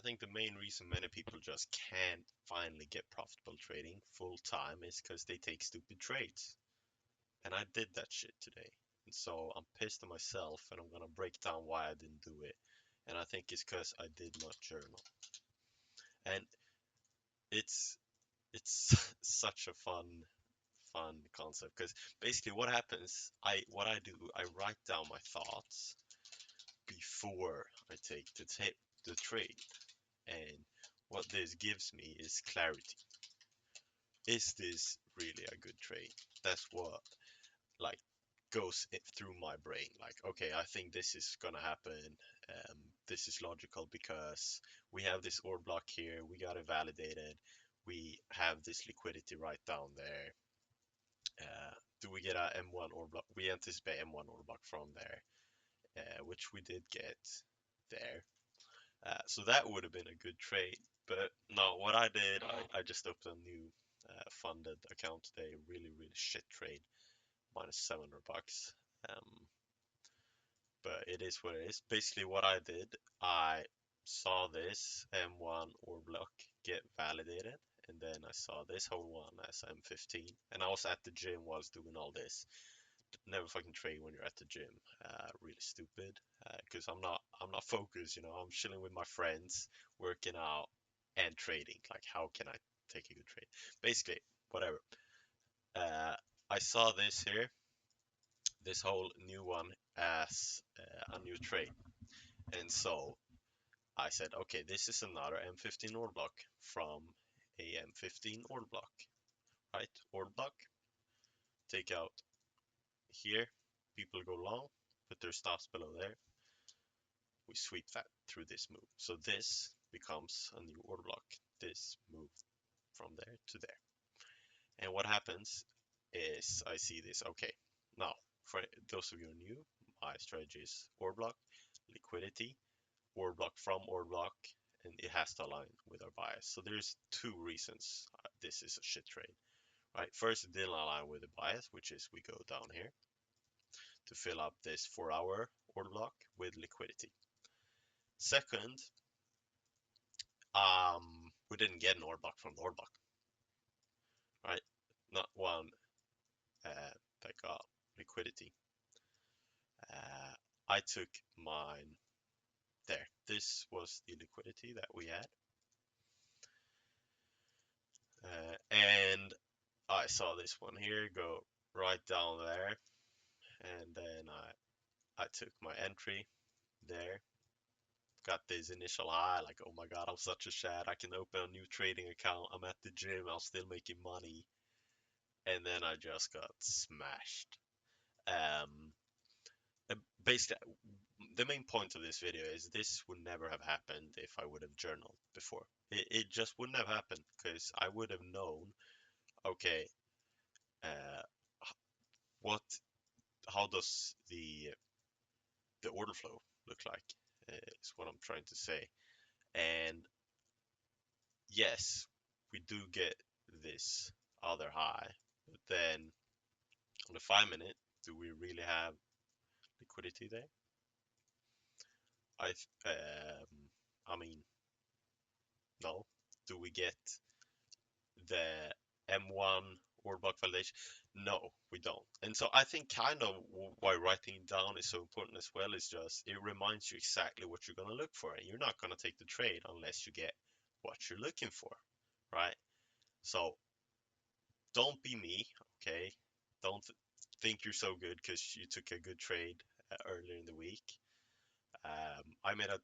think the main reason many people just can't finally get profitable trading full time is because they take stupid trades. And I did that shit today. And so I'm pissed at myself and I'm gonna break down why I didn't do it. And I think it's because I did not journal. And it's it's such a fun concept because basically what happens, what I do, I write down my thoughts before I take the trade. And what this gives me is clarity. Is this really a good trade? That's what like goes through my brain. Like, okay, I think this is gonna happen. This is logical because we have this order block here. We got it validated. We have this liquidity right down there. Do we get a M1 order block? We anticipate M1 order block from there, which we did get there. So that would have been a good trade. But no, what I did, I just opened a new funded account today. Really, really shit trade, minus 700 bucks. Um, but it is what it is. Basically, what I did, I saw this M1 or block get validated, and then I saw this whole one as M15, and I was at the gym whilst doing all this. Never fucking trade when you're at the gym. Really stupid. Because I'm not focused. I'm chilling with my friends, working out and trading. Like, how can I take a good trade? Basically, whatever. Uh, I saw this here, this whole new one as a new trade, and so I said, okay, this is another M15 order block from a M15 order block, right? Order block. Take out here. People go long, put their stops below there. We sweep that through this move. So this becomes a new order block. This move from there to there. And what happens is I see this. Okay, now for those of you who are new, my strategy is order block, liquidity, order block from order block, and it has to align with our bias. So there's two reasons this is a shit trade. Right, first it didn't align with the bias, which is we go down here to fill up this 4-hour order block with liquidity. Second, we didn't get an order block from the order block, right? Not one that got liquidity. I took mine there. This was the liquidity that we had, and I saw this one here go right down there, and then I took my entry there. Got this initial high, like, oh my god, I'm such a shad. I can open a new trading account. I'm at the gym. I'm still making money, and then I just got smashed. Um, Basically, the main point of this video is this would never have happened if I would have journaled before. It just wouldn't have happened because I would have known, okay, uh, what, how does the order flow look like? Is what I'm trying to say. And yes, we do get this other high, but then on the 5 minute, do we really have liquidity there? I, I mean, no. Do we get the M1 or block validation? No, we don't. And so I think kind of why writing it down is so important as well is just it reminds you exactly what you're going to look for. And you're not going to take the trade unless you get what you're looking for, right? So don't be me, okay? Don't think you're so good because you took a good trade earlier in the week. I made a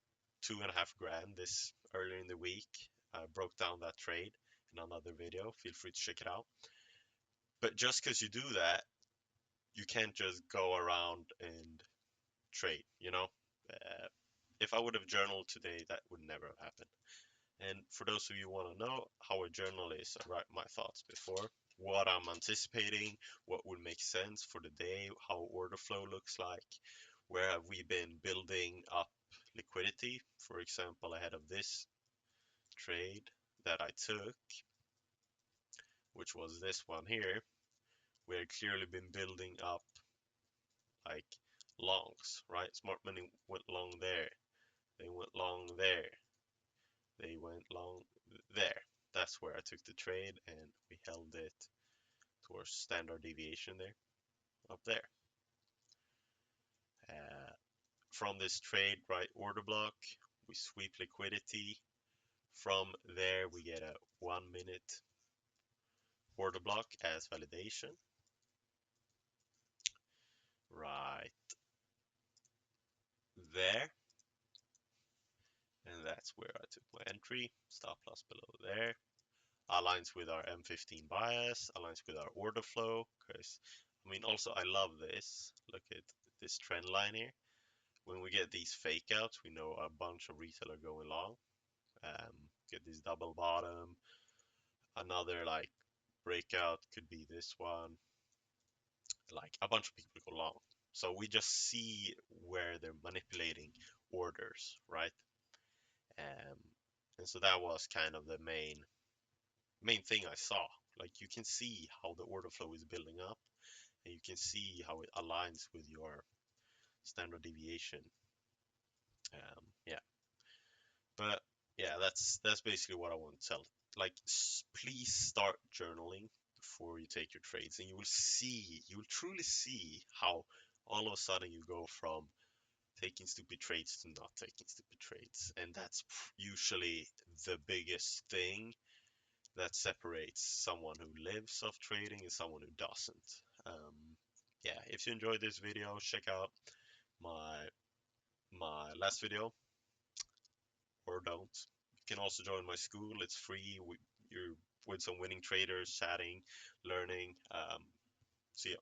2.5 grand this earlier in the week. I broke down that trade in another video. Feel free to check it out. But just because you do that, you can't just go around and trade, you know? Uh, if I would have journaled today, that would never have happened. And for those of you who want to know how a journal is, I write my thoughts before, what I'm anticipating, what would make sense for the day, how order flow looks like, where have we been building up liquidity, for example, ahead of this trade that I took, which was this one here. We had clearly been building up like longs, right? Smart money went long there. They went long there. They went long there. That's where I took the trade and we held it towards standard deviation there, up there. Uh, from this trade, right order block, we sweep liquidity. From there, we get a 1 minute order block as validation. Right there. And that's where I took my entry. Stop loss below there. Aligns with our M15 bias, aligns with our order flow. Because, I mean, also I love this. Look at this trend line here. When we get these fake outs, we know a bunch of retail are going long. Get this double bottom. Another like breakout could be this one. Like a bunch of people go long. So we just see where they're manipulating orders, right? Um, and so that was kind of the main thing I saw. Like you can see how the order flow is building up, and you can see how it aligns with your standard deviation. Yeah, but yeah, that's basically what I want to tell. Like, please start journaling before you take your trades, and you will truly see how all of a sudden you go from taking stupid trades to not taking stupid trades, and that's usually the biggest thing that separates someone who lives off trading and someone who doesn't. Yeah, if you enjoyed this video, check out my last video, or don't. You can also join my school. It's free. You're with some winning traders, chatting, learning. See ya.